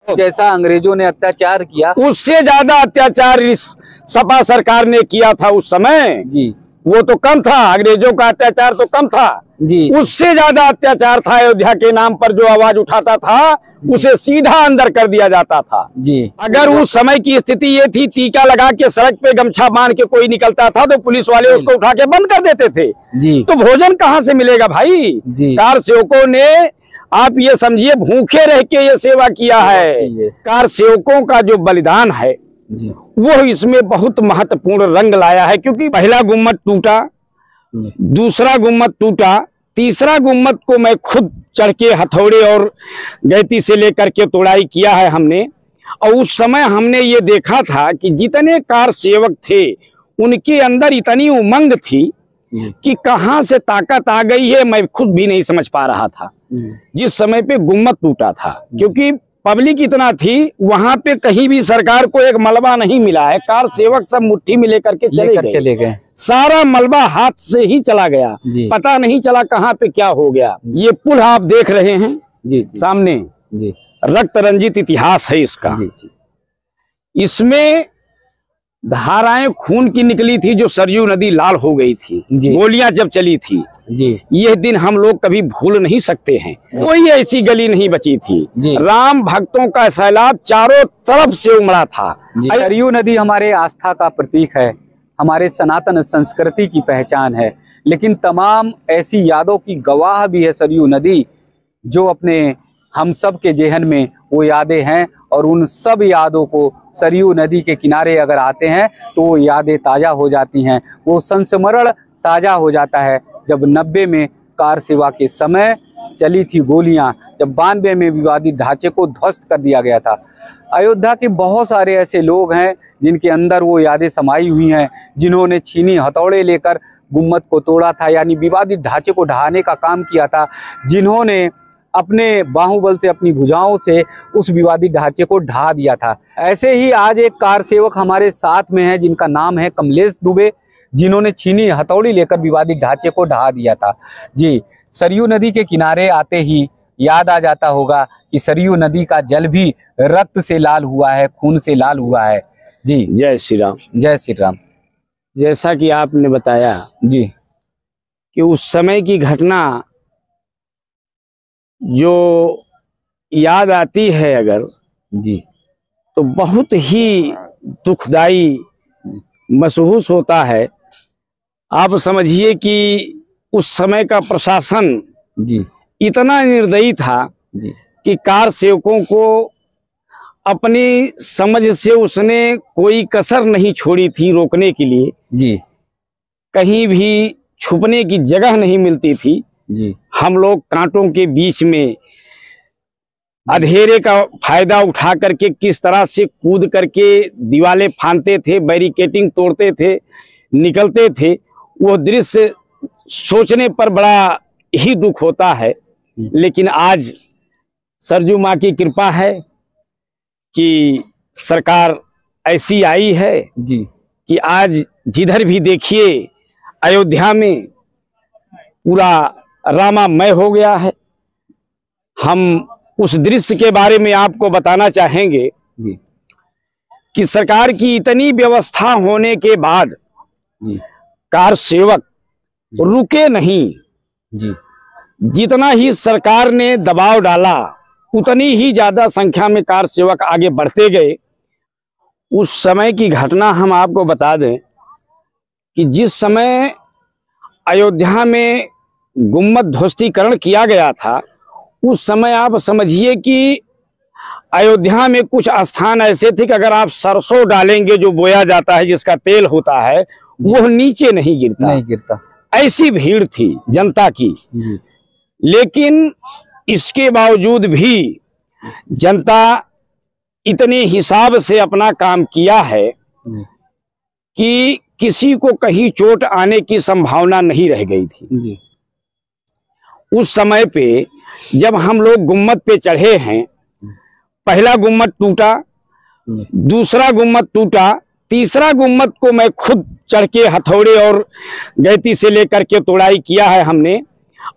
जैसा अंग्रेजों ने अत्याचार किया, उससे ज्यादा अत्याचार इस सपा सरकार ने किया था उस समय जी। वो तो कम था, अंग्रेजों का अत्याचार तो कम था जी। उससे ज्यादा अत्याचार था। अयोध्या के नाम पर जो आवाज उठाता था उसे सीधा अंदर कर दिया जाता था जी। अगर उस समय की स्थिति ये थी, टीका लगा के सड़क पे गमछा बांध के कोई निकलता था तो पुलिस वाले उसको उठा के बंद कर देते थे जी। तो भोजन कहाँ से मिलेगा भाई जी। कार सेवकों ने, आप ये समझिए, भूखे रह के ये सेवा किया है। कार सेवकों का जो बलिदान है जी। वो इसमें बहुत महत्वपूर्ण रंग लाया है, क्योंकि पहला गुम्मद टूटा, दूसरा गुम्मद टूटा, तीसरा गुम्मद को मैं खुद चढ़ के हथौड़े और गैती से लेकर के तोड़ाई किया है हमने। और उस समय हमने ये देखा था कि जितने कार सेवक थे उनके अंदर इतनी उमंग थी कि कहां से ताकत आ गई है मैं खुद भी नहीं समझ पा रहा था जिस समय पे गुम्मद टूटा था, क्योंकि पब्लिक इतना थी वहां पे कहीं भी सरकार को एक मलबा नहीं मिला है। कार सेवक सब मुट्ठी में लेकर के चले गए, सारा मलबा हाथ से ही चला गया, पता नहीं चला कहाँ पे क्या हो गया। ये पुल आप देख रहे हैं जी, सामने जी, रक्त रंजित इतिहास है इसका जी, जी। इसमें धाराएं खून की निकली थी, जो सरयू नदी लाल हो गई थी, गोलियां जब चली थी जी। यह दिन हम लोग कभी भूल नहीं सकते हैं। कोई ऐसी गली नहीं बची थी, राम भक्तों का सैलाब चारों तरफ से उमड़ा था। सरयू नदी हमारे आस्था का प्रतीक है, हमारे सनातन संस्कृति की पहचान है, लेकिन तमाम ऐसी यादों की गवाह भी है सरयू नदी, जो अपने हम सब के जेहन में वो यादें हैं। और उन सब यादों को सरयू नदी के किनारे अगर आते हैं तो वो यादें ताज़ा हो जाती हैं, वो संस्मरण ताज़ा हो जाता है। जब 90 में कार सेवा के समय चली थी गोलियां, जब 92 में विवादित ढांचे को ध्वस्त कर दिया गया था। अयोध्या के बहुत सारे ऐसे लोग हैं जिनके अंदर वो यादें समाई हुई हैं, जिन्होंने छीनी हथौड़े लेकर गुम्मद को तोड़ा था, यानी विवादित ढांचे को ढहाने का काम किया था, जिन्होंने अपने बाहुबल से, अपनी भुजाओं से उस विवादित ढांचे को ढहा दिया था। ऐसे ही आज एक कार सेवक हमारे साथ में है जिनका नाम है कमलेश दुबे, जिन्होंने छीनी हथौड़ी लेकर विवादित ढांचे को ढहा दिया था जी। सरयू नदी के किनारे आते ही याद आ जाता होगा कि सरयू नदी का जल भी रक्त से लाल हुआ है, खून से लाल हुआ है जी। जय श्री राम। जय श्री राम। जैसा कि आपने बताया जी कि उस समय की घटना जो याद आती है अगर जी, तो बहुत ही दुखदाई महसूस होता है। आप समझिए कि उस समय का प्रशासन जी इतना निर्दयी था जी कि कार सेवकों को अपनी समझ से उसने कोई कसर नहीं छोड़ी थी रोकने के लिए जी। कहीं भी छुपने की जगह नहीं मिलती थी जी। हम लोग कांटों के बीच में अंधेरे का फायदा उठा करके किस तरह से कूद करके दीवारें फांदते थे, बैरिकेटिंग तोड़ते थे, निकलते थे। वो दृश्य सोचने पर बड़ा ही दुख होता है। लेकिन आज सरजू माँ की कृपा है कि सरकार ऐसी आई है जी कि आज जिधर भी देखिए अयोध्या में पूरा रामामय हो गया है। हम उस दृश्य के बारे में आपको बताना चाहेंगे जी कि सरकार की इतनी व्यवस्था होने के बाद कार सेवक रुके नहीं जी। जितना ही सरकार ने दबाव डाला उतनी ही ज्यादा संख्या में कार सेवक आगे बढ़ते गए। उस समय की घटना हम आपको बता दें कि जिस समय अयोध्या में गुम्मद ध्वस्तीकरण किया गया था उस समय आप समझिए कि अयोध्या में कुछ स्थान ऐसे थे कि अगर आप सरसों डालेंगे जो बोया जाता है जिसका तेल होता है वो नीचे नहीं गिरता, ऐसी भीड़ थी जनता की। लेकिन इसके बावजूद भी जनता इतने हिसाब से अपना काम किया है कि किसी को कहीं चोट आने की संभावना नहीं रह गई थी। उस समय पे जब हम लोग गुम्मद पे चढ़े हैं, पहला गुम्मद टूटा, दूसरा गुम्मद टूटा, तीसरा गुम्मद को मैं खुद चढ़ के हथौड़े और गैती से लेकर के तोड़ाई किया है हमने।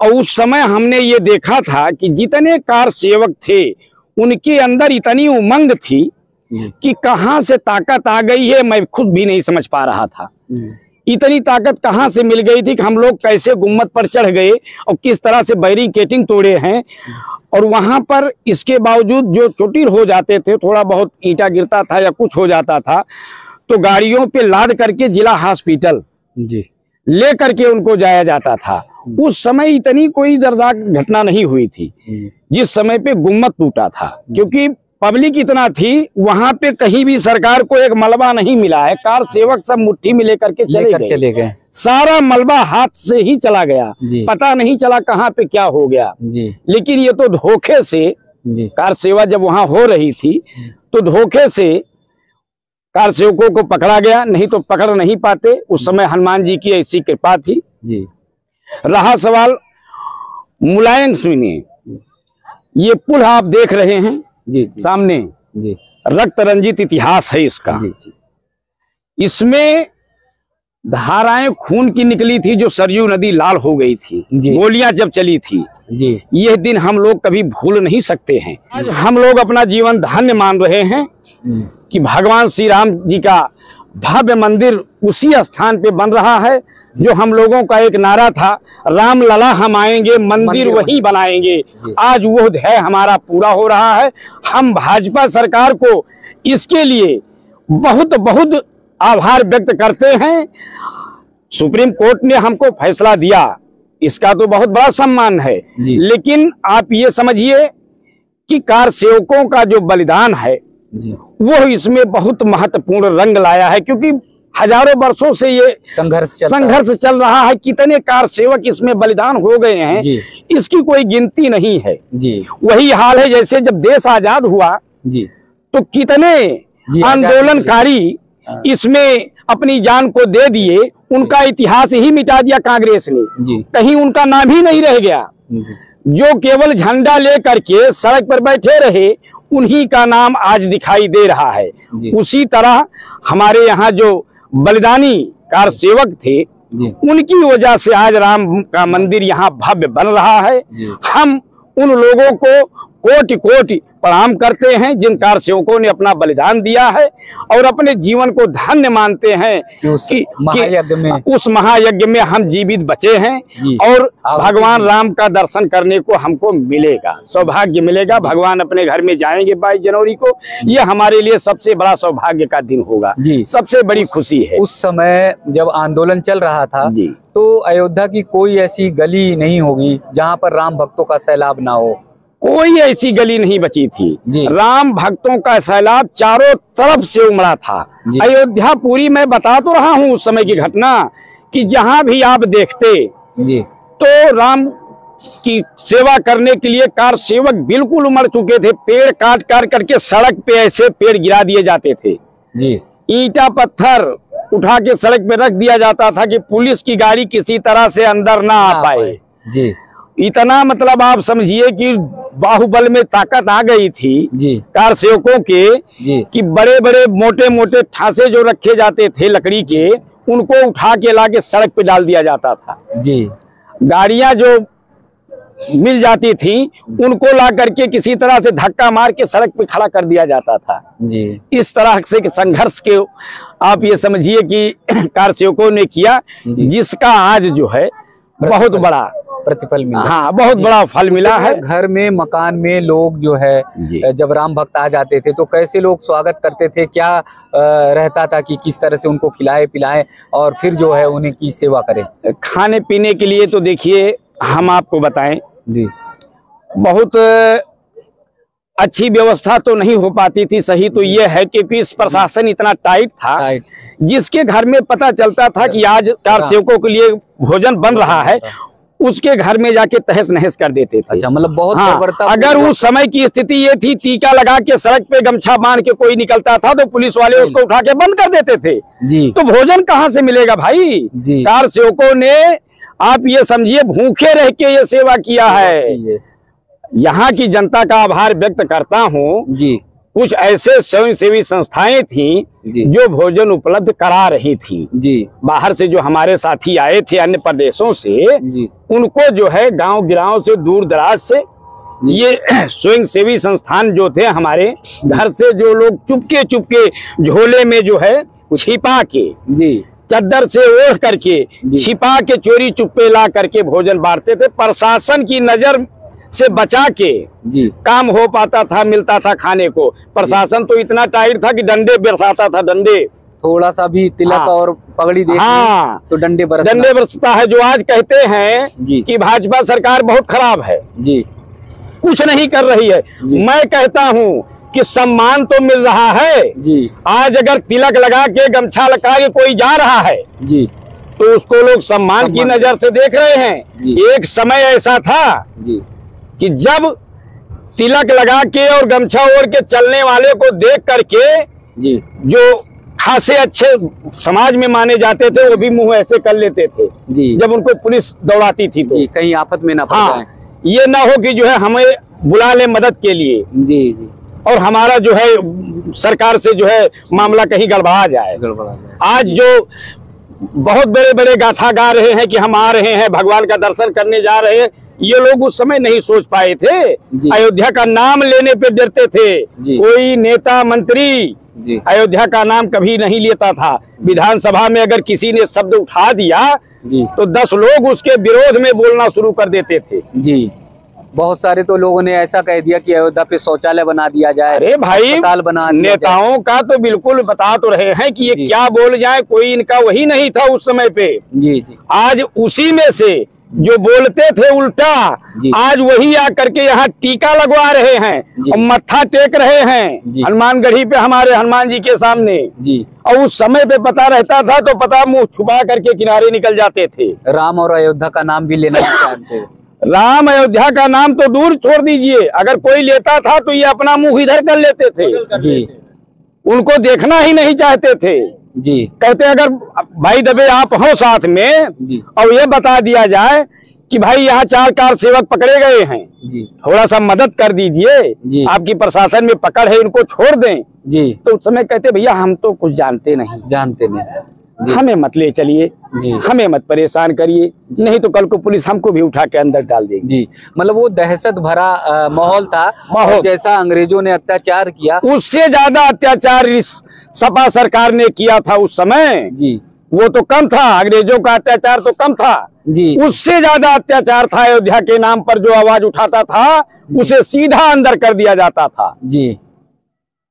और उस समय हमने ये देखा था कि जितने कार सेवक थे उनके अंदर इतनी उमंग थी कि कहां से ताकत आ गई है मैं खुद भी नहीं समझ पा रहा था। इतनी ताकत कहां से मिल गई थी कि हम लोग कैसे गुम्मत पर चढ़ गए और किस तरह से बैरिकेडिंग तोड़े हैं। और वहां पर इसके बावजूद जो चोटिल हो जाते थे, थोड़ा बहुत ईंटा गिरता था या कुछ हो जाता था, तो गाड़ियों पे लाद करके जिला हॉस्पिटल ले करके उनको जाया जाता था। उस समय इतनी कोई दर्दनाक घटना नहीं हुई थी जिस समय पे गुम्मत टूटा था, क्योंकि पब्लिक इतना थी वहां पे कहीं भी सरकार को एक मलबा नहीं मिला है। कार सेवक सब मुट्ठी में लेकर के चले गए। सारा मलबा हाथ से ही चला गया, पता नहीं चला कहाँ पे क्या हो गया। लेकिन ये तो धोखे से कार सेवा जब वहां हो रही थी तो धोखे से कार सेवकों को पकड़ा गया, नहीं तो पकड़ नहीं पाते। उस समय हनुमान जी की ऐसी कृपा थी। रहा सवाल मुलायम, सुनिए, ये पुल आप देख रहे हैं सामने, रक्त रंजित इतिहास है इसका। इसमें धाराएं खून की निकली थी, जो सरयू नदी लाल हो गई थी, गोलियां जब चली थी। यह दिन हम लोग कभी भूल नहीं सकते हैं। आज हम लोग अपना जीवन धन्य मान रहे हैं कि भगवान श्री राम जी का भव्य मंदिर उसी स्थान पे बन रहा है जो हम लोगों का एक नारा था, राम लला हम आएंगे मंदिर वही बनाएंगे। आज वो ध्येय हमारा पूरा हो रहा है। हम भाजपा सरकार को इसके लिए बहुत बहुत आभार व्यक्त करते हैं। सुप्रीम कोर्ट ने हमको फैसला दिया, इसका तो बहुत बड़ा सम्मान है, लेकिन आप ये समझिए कि कार सेवकों का जो बलिदान है वो इसमें बहुत महत्वपूर्ण रंग लाया है, क्योंकि हजारों वर्षों से ये संघर्ष चल रहा है। कितने कार सेवक इसमें बलिदान हो गए हैं, इसकी कोई गिनती नहीं है। वही हाल है जैसे जब देश आजाद हुआ तो कितने आंदोलनकारी इसमें अपनी जान को दे दिए, उनका इतिहास ही मिटा दिया कांग्रेस ने, कहीं उनका नाम ही नहीं रह गया। जो केवल झंडा ले करके सड़क पर बैठे रहे, उन्हीं का नाम आज दिखाई दे रहा है। उसी तरह हमारे यहाँ जो बलिदानी कार सेवक थे, उनकी वजह से आज राम का मंदिर यहाँ भव्य बन रहा है। हम उन लोगों को कोटि कोटि प्रणाम करते हैं जिन कार सेवकों ने अपना बलिदान दिया है और अपने जीवन को धन्य मानते हैं कि उस महायज्ञ में हम जीवित बचे हैं और भगवान राम का दर्शन करने को हमको मिलेगा, सौभाग्य मिलेगा। भगवान अपने घर में जाएंगे 22 जनवरी को, ये हमारे लिए सबसे बड़ा सौभाग्य का दिन होगा, सबसे बड़ी खुशी है। उस समय जब आंदोलन चल रहा था तो अयोध्या की कोई ऐसी गली नहीं होगी जहाँ पर राम भक्तों का सैलाब ना हो। कोई ऐसी गली नहीं बची थी। राम भक्तों का सैलाब चारों तरफ से उमड़ा था। अयोध्या पूरी, मैं बता तो रहा हूँ उस समय की घटना, कि जहाँ भी आप देखते तो राम की सेवा करने के लिए कार सेवक बिल्कुल उमड़ चुके थे। पेड़ काट काट करके सड़क पे ऐसे पेड़ गिरा दिए जाते थे, ईंटा पत्थर उठा के सड़क पे रख दिया जाता था कि पुलिस की गाड़ी किसी तरह से अंदर ना आ पाए। इतना मतलब आप समझिए कि बाहुबल में ताकत आ गई थी कार सेवकों के कि बड़े बड़े मोटे मोटे ठासे जो रखे जाते थे लकड़ी के, उनको उठा के लाके सड़क पे डाल दिया जाता था। गाड़ियां जो मिल जाती थी उनको ला करके किसी तरह से धक्का मार के सड़क पे खड़ा कर दिया जाता था। इस तरह से संघर्ष के आप ये समझिए कि कार सेवकों ने किया, जिसका आज जो है बहुत बड़ा प्रतिफल मिला। हाँ, बहुत बड़ा फल मिला है। घर में मकान में लोग जो है जब राम भक्त आ जाते थे तो कैसे लोग स्वागत करते थे, क्या रहता था कि किस तरह से उनको खिलाए पिलाएं और फिर जो है उन्हें की सेवा करें? खाने पीने के लिए तो देखिए हम आपको बताएं बहुत अच्छी व्यवस्था तो नहीं हो पाती थी। सही तो ये है क्योंकि इस प्रशासन इतना टाइट था, जिसके घर में पता चलता था कि आज कार सेवकों के लिए भोजन बन रहा है, उसके घर में जाके तहस नहस कर देते थे। अच्छा, मतलब बहुत अगर उस समय की स्थिति ये थी, टीका लगा के सड़क पे गमछा बांध के कोई निकलता था तो पुलिस वाले उसको उठा के बंद कर देते थे। तो भोजन कहाँ से मिलेगा भाई? कार सेवकों ने आप ये समझिए भूखे रह के ये सेवा किया है। यहाँ की जनता का आभार व्यक्त करता हूँ। कुछ ऐसे स्वयंसेवी संस्थाएं थी जो भोजन उपलब्ध करा रही थी। बाहर से जो हमारे साथी आए थे अन्य प्रदेशों से, उनको जो है गांव गिराव से दूर दराज से ये स्वयं सेवी संस्थान जो थे हमारे, घर से जो लोग चुपके चुपके झोले में जो है छिपा के, जी, चद्दर से ओढ़ करके छिपा के चोरी चुप्पे ला करके भोजन बांटते थे। प्रशासन की नजर से बचा के जी काम हो पाता था, मिलता था खाने को। प्रशासन तो इतना टाइट था कि डंडे बरसाता था, डंडे। थोड़ा सा भी तिलक और पगड़ी देख तो डंडे बरसता है। जो आज कहते हैं कि भाजपा सरकार बहुत खराब है, जी, कुछ नहीं कर रही है, मैं कहता हूँ कि सम्मान तो मिल रहा है जी। आज अगर तिलक लगा के गमछा लगा के कोई जा रहा है जी, तो उसको लोग सम्मान की नजर से देख रहे हैं। एक समय ऐसा था जी कि जब तिलक लगा के और गमछा ओढ़ के चलने वाले को देख करके जी, जो खासे अच्छे समाज में माने जाते थे वो भी मुंह ऐसे कर लेते थे जी, जब उनको पुलिस दौड़ाती थी तो। कहीं आफत में ना पड़ जाए। ये ना हो कि जो है हमें बुला ले मदद के लिए, जी जी, और हमारा जो है सरकार से जो है मामला कहीं गड़बड़ा जाए। आज जो बहुत बड़े बड़े गाथा गा रहे हैं कि हम आ रहे हैं, भगवान का दर्शन करने जा रहे हैं, ये लोग उस समय नहीं सोच पाए थे। अयोध्या का नाम लेने पे डरते थे। कोई नेता मंत्री अयोध्या का नाम कभी नहीं लेता था। विधानसभा में अगर किसी ने शब्द उठा दिया तो 10 लोग उसके विरोध में बोलना शुरू कर देते थे। जी, बहुत सारे तो लोगों ने ऐसा कह दिया कि अयोध्या पे शौचालय बना दिया जाए। अरे भाई, नेताओं का तो बिल्कुल बता तो रहे हैं कि ये क्या बोल जाए, कोई इनका वही नहीं था उस समय पे। जी जी, आज उसी में से जो बोलते थे उल्टा, आज वही आकर के यहाँ टीका लगवा रहे हैं और मत्था टेक रहे हैं हनुमानगढ़ी पे, हमारे हनुमान जी के सामने जी। और उस समय पे पता रहता था तो पता मुंह छुपा करके किनारे निकल जाते थे। राम और अयोध्या का नाम भी लेना चाहते। राम अयोध्या का नाम तो दूर छोड़ दीजिए, अगर कोई लेता था तो ये अपना मुंह इधर कर लेते थे जी, उनको देखना ही नहीं चाहते थे जी। कहते अगर भाई दबे आप हो साथ में जी, और ये बता दिया जाए कि भाई यहाँ 4 कार सेवक पकड़े गए हैं जी, थोड़ा सा मदद कर दीजिए, आपकी प्रशासन में पकड़ है, इनको छोड़ दें जी, तो उस समय कहते भैया हम तो कुछ जानते नहीं, हमें मत ले चलिए, हमें मत परेशान करिए, नहीं तो कल को पुलिस हमको भी उठा के अंदर डाल देगी जी। मतलब वो दहशत भरा माहौल था, जैसा अंग्रेजों ने अत्याचार किया उससे ज्यादा अत्याचार इस सपा सरकार ने किया था उस समय जी। वो तो कम था, अंग्रेजों का अत्याचार तो कम था जी, उससे ज्यादा अत्याचार था। अयोध्या के नाम पर जो आवाज उठाता था उसे सीधा अंदर कर दिया जाता था जी।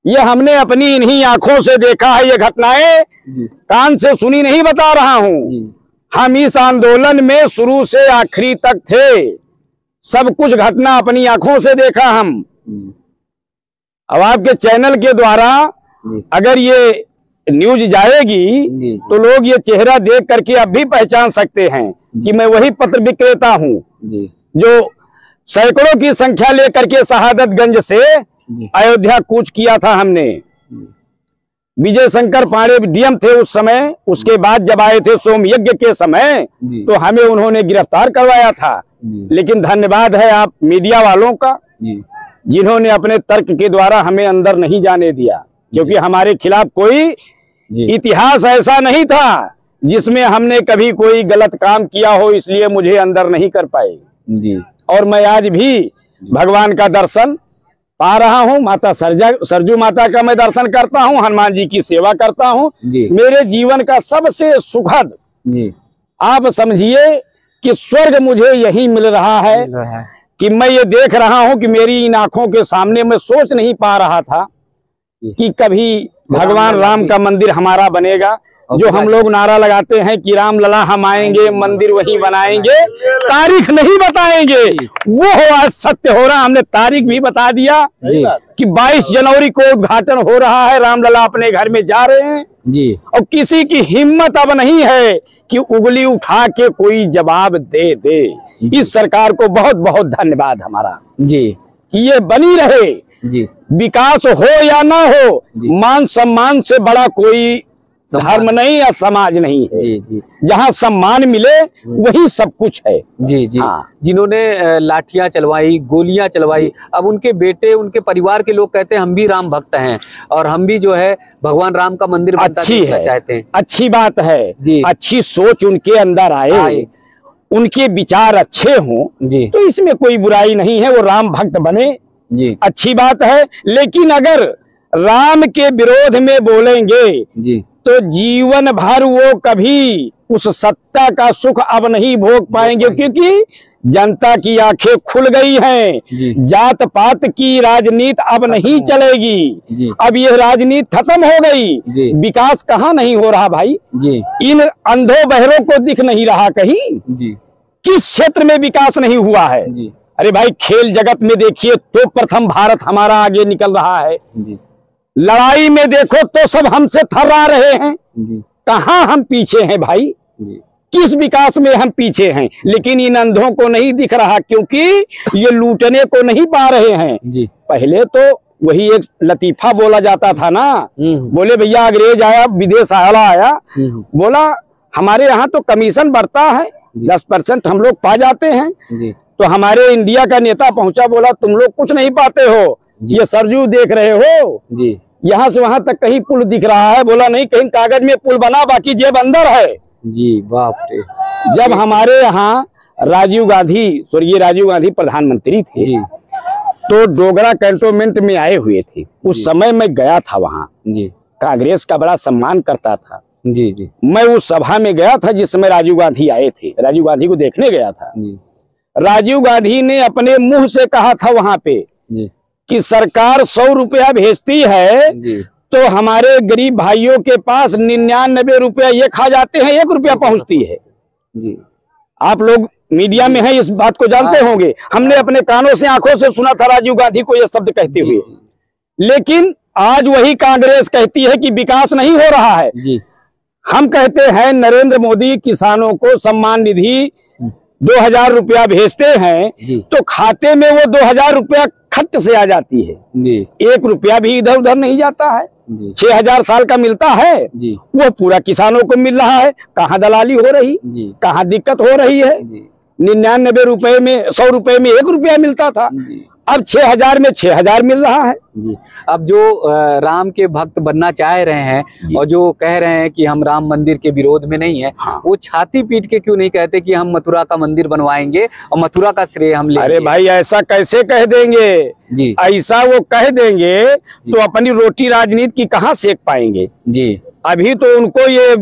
ये हमने अपनी इन्हीं आंखों से देखा है, ये घटनाएं कान से सुनी नहीं बता रहा हूँ। हम इस आंदोलन में शुरू से आखिरी तक थे, सब कुछ घटना अपनी आंखों से देखा हम। अब आपके चैनल के द्वारा अगर ये न्यूज जाएगी तो लोग ये चेहरा देख करके अब भी पहचान सकते हैं कि मैं वही पत्र विक्रेता हूँ जो सैकड़ों की संख्या लेकर के शहादतगंज से अयोध्या कूच किया था हमने। विजय शंकर पांडे डीएम थे उस समय, उसके बाद जब आए थे सोम यज्ञ के समय तो हमें उन्होंने गिरफ्तार करवाया था। लेकिन धन्यवाद है आप मीडिया वालों का जिन्होंने अपने तर्क के द्वारा हमें अंदर नहीं जाने दिया, क्योंकि हमारे खिलाफ कोई इतिहास ऐसा नहीं था जिसमें हमने कभी कोई गलत काम किया हो, इसलिए मुझे अंदर नहीं कर पाए जी। और मैं आज भी भगवान का दर्शन पा रहा हूँ, माता सरजू माता का मैं दर्शन करता हूँ, हनुमान जी की सेवा करता हूँ। मेरे जीवन का सबसे सुखद आप समझिए कि स्वर्ग मुझे यही मिल रहा है कि मैं ये देख रहा हूँ कि मेरी इन आंखों के सामने मैं सोच नहीं पा रहा था कि कभी भगवान राम का मंदिर हमारा बनेगा। जो हम लोग नारा लगाते हैं कि राम लला हम आएंगे मंदिर वहीं बनाएंगे, तारीख नहीं बताएंगे, वो आज सत्य हो रहा। हमने तारीख भी बता दिया कि 22 जनवरी को उद्घाटन हो रहा है, राम लला अपने घर में जा रहे हैं जी। और किसी की हिम्मत अब नहीं है कि उंगली उठा के कोई जवाब दे दे। इस सरकार को बहुत बहुत धन्यवाद हमारा जी कि ये बनी रहे जी। विकास हो या ना हो, मान सम्मान से बड़ा कोई धर्म नहीं या समाज नहीं है जी जी। जहाँ सम्मान मिले वही सब कुछ है जी जी। जिन्होंने लाठियां चलवाई, गोलियां चलवाई, अब उनके बेटे, उनके परिवार के लोग कहते हैं हम भी राम भक्त हैं और हम भी जो है भगवान राम का मंदिर बनता देखना चाहते हैं। अच्छी बात है जी, अच्छी सोच उनके अंदर आए। उनके विचार अच्छे हों जी तो इसमें कोई बुराई नहीं है, वो राम भक्त बने, जी अच्छी बात है। लेकिन अगर राम के विरोध में बोलेंगे जी तो जीवन भर वो कभी उस सत्ता का सुख अब नहीं भोग पाएंगे, क्योंकि जनता की आंखें खुल गई हैं। जी जात पात की राजनीति अब नहीं चलेगी, जी अब ये राजनीति खत्म हो गई। जी विकास कहाँ नहीं हो रहा भाई, जी इन अंधों बहरों को दिख नहीं रहा कहीं, जी किस क्षेत्र में विकास नहीं हुआ है। जी अरे भाई खेल जगत में देखिए तो प्रथम भारत हमारा आगे निकल रहा है, जी लड़ाई में देखो तो सब हमसे थर्रा रहे हैं, जी कहाँ हम पीछे हैं भाई, जी किस विकास में हम पीछे हैं। लेकिन इन अंधों को नहीं दिख रहा, क्योंकि ये लूटने को नहीं पा रहे हैं। जी पहले तो वही एक लतीफा बोला जाता था ना, बोले भैया अंग्रेज आया, विदेश आया, बोला हमारे यहाँ तो कमीशन बढ़ता है, 10% हम लोग पा जाते हैं। जी तो हमारे इंडिया का नेता पहुंचा, बोला तुम लोग कुछ नहीं पाते हो, ये सरजू देख रहे हो, जी यहाँ से वहां तक कहीं पुल दिख रहा है, बोला नहीं कहीं कागज में पुल बना, बाकी जेब अंदर है। जी बाप रे। जब हमारे यहाँ राजीव गांधी, स्वर्गीय राजीव गांधी प्रधानमंत्री थे, जी तो डोगरा कैंटोनमेंट में आए हुए थे। उस समय मैं गया था वहाँ, जी कांग्रेस का बड़ा सम्मान करता था। जी जी मैं उस सभा में गया था जिस समय राजीव गांधी आए थे, राजीव गांधी को देखने गया था। जी राजीव गांधी ने अपने मुंह से कहा था वहां पे जी कि सरकार 100 रुपया भेजती है जी तो हमारे गरीब भाइयों के पास 99 रुपया ये खा जाते हैं, 1 रुपया पहुंचती है। जी आप लोग मीडिया में हैं, इस बात को जानते होंगे, हमने अपने कानों से आंखों से सुना था राजीव गांधी को ये शब्द कहते हुए। लेकिन आज वही कांग्रेस कहती है कि विकास नहीं हो रहा है। जी हम कहते हैं नरेंद्र मोदी किसानों को सम्मान निधि 2000 रुपया भेजते हैं, जी तो खाते में वो 2000 रुपया खट से आ जाती है, जी 1 रुपया भी इधर उधर नहीं जाता है। जी 6000 साल का मिलता है, जी वो पूरा किसानों को मिल रहा है। कहाँ दलाली हो रही, जी कहाँ दिक्कत हो रही है। जी 99 रुपए में, 100 रुपए में 1 रुपया मिलता था, जी अब 6000 में 6000 मिल रहा है। जी अब जो राम के भक्त बनना चाह रहे हैं और जो कह रहे हैं कि हम राम मंदिर के विरोध में नहीं है, हाँ। वो छाती पीट के क्यों नहीं कहते कि हम मथुरा का मंदिर बनवाएंगे और मथुरा का श्रेय हम लेंगे? अरे भाई ऐसा कैसे कह देंगे, जी ऐसा वो कह देंगे तो अपनी रोटी राजनीति की कहाँ सेक पाएंगे। जी अभी तो उनको ये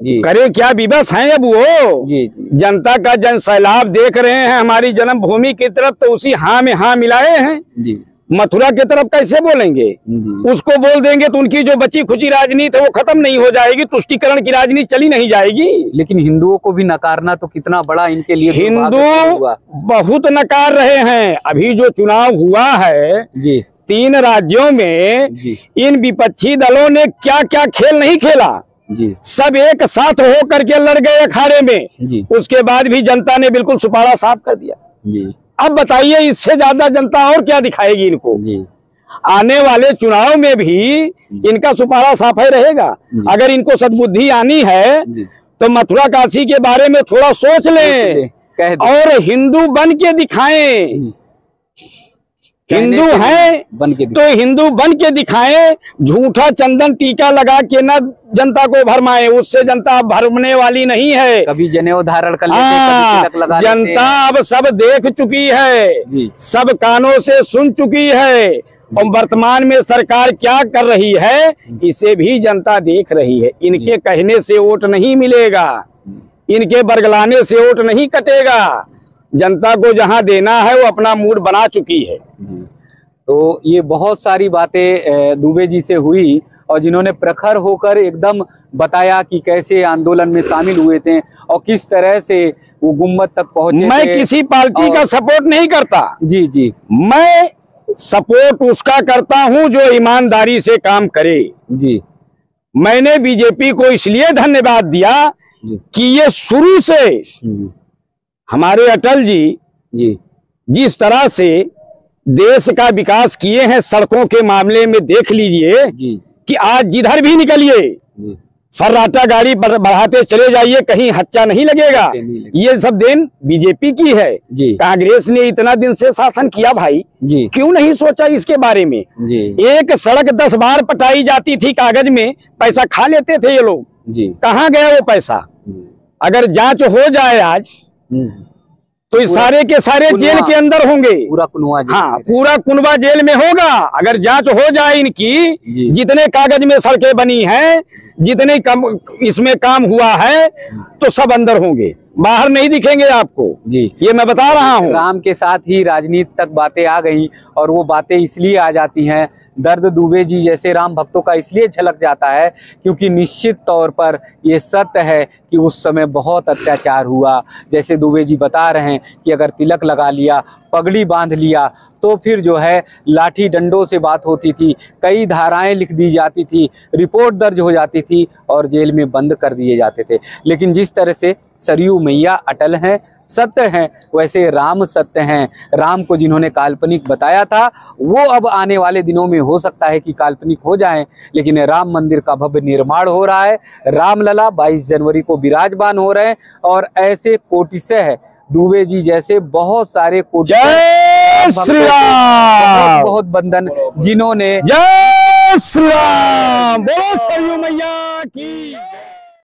जी करे क्या विवश हैं अब वो। जी जी जनता का जन सैलाब देख रहे हैं हमारी जन्मभूमि की तरफ, तो उसी हाँ में हाँ मिलाए हैं। जी मथुरा की तरफ कैसे बोलेंगे, जी उसको बोल देंगे तो उनकी जो बची खुची राजनीति है वो खत्म नहीं हो जाएगी, तुष्टीकरण की राजनीति चली नहीं जाएगी। लेकिन हिंदुओं को भी नकारना तो कितना बड़ा इनके लिए हिंदू हुआ। बहुत नकार रहे हैं। अभी जो चुनाव हुआ है जी 3 राज्यों में, जी इन विपक्षी दलों ने क्या क्या खेल नहीं खेला, जी सब एक साथ हो करके लड़ गए अखाड़े में। जी उसके बाद भी जनता ने बिल्कुल सुपारा साफ कर दिया। जी अब बताइए इससे ज्यादा जनता और क्या दिखाएगी इनको। जी आने वाले चुनाव में भी इनका सुपारा साफ ही रहेगा। अगर इनको सद्बुद्धि आनी है जी तो मथुरा काशी के बारे में थोड़ा सोच लें कह दे। और हिंदू बन के दिखाएं। हिंदू हैं बन के तो हिंदू बन के दिखाएं, झूठा चंदन टीका लगा के न जनता को भरमाएं, उससे जनता भरमने वाली नहीं है। कभी जनेऊ धारण कर लेते, कभी तिलक लगा लेते। जनता अब सब देख चुकी है, जी सब कानों से सुन चुकी है, और वर्तमान में सरकार क्या कर रही है इसे भी जनता देख रही है। इनके कहने से वोट नहीं मिलेगा, इनके बरगलाने से वोट नहीं कटेगा। जनता को जहां देना है वो अपना मूड बना चुकी है। तो ये बहुत सारी बातें दुबे जी से हुई, और जिन्होंने प्रखर होकर एकदम बताया कि कैसे आंदोलन में शामिल हुए थे और किस तरह से वो गुम्बद तक पहुंचे। मैं किसी पार्टी का सपोर्ट नहीं करता। जी जी मैं सपोर्ट उसका करता हूं जो ईमानदारी से काम करे। जी मैंने बीजेपी को इसलिए धन्यवाद दिया कि ये शुरू से हमारे अटल जी जिस तरह से देश का विकास किए हैं, सड़कों के मामले में देख लीजिए कि आज जिधर भी निकलिए फर्राटा गाड़ी बढ़ाते चले जाइए, कहीं हच्चा नहीं लगेगा। ये सब देन बीजेपी की है। कांग्रेस ने इतना दिन से शासन किया भाई, क्यों नहीं सोचा इसके बारे में। एक सड़क 10 बार पटाई जाती थी कागज में, पैसा खा लेते थे ये लोग। कहाँ गया वो पैसा? अगर जांच हो जाए आज तो इस सारे के सारे जेल के अंदर होंगे, पूरा कुनवा जेल। हाँ, पूरा कुनवा जेल में होगा। अगर जांच हो जाए इनकी, जितने कागज में सड़कें बनी हैं, जितने इसमें काम हुआ है, तो सब अंदर होंगे, बाहर नहीं दिखेंगे आपको जी। ये मैं बता रहा हूँ। राम के साथ ही राजनीति तक बातें आ गई, और वो बातें इसलिए आ जाती हैं, दर्द दुबे जी जैसे राम भक्तों का इसलिए झलक जाता है क्योंकि निश्चित तौर पर ये सत्य है कि उस समय बहुत अत्याचार हुआ। जैसे दुबे जी बता रहे हैं कि अगर तिलक लगा लिया, पगड़ी बांध लिया, तो फिर जो है लाठी डंडों से बात होती थी, कई धाराएं लिख दी जाती थी, रिपोर्ट दर्ज हो जाती थी और जेल में बंद कर दिए जाते थे। लेकिन जिस तरह से सरयू मैया अटल हैं, सत्य हैं, वैसे राम सत्य हैं। राम को जिन्होंने काल्पनिक बताया था, वो अब आने वाले दिनों में हो सकता है कि काल्पनिक हो जाएं, लेकिन राम मंदिर का भव्य निर्माण हो रहा है। रामलला 22 जनवरी को विराजमान हो रहे हैं, और ऐसे कोटिशह दुबे जी जैसे बहुत सारे जय श्री राम, बहुत बंधन जिन्होंने जय श्री राम, बोलो सरयू मैया की।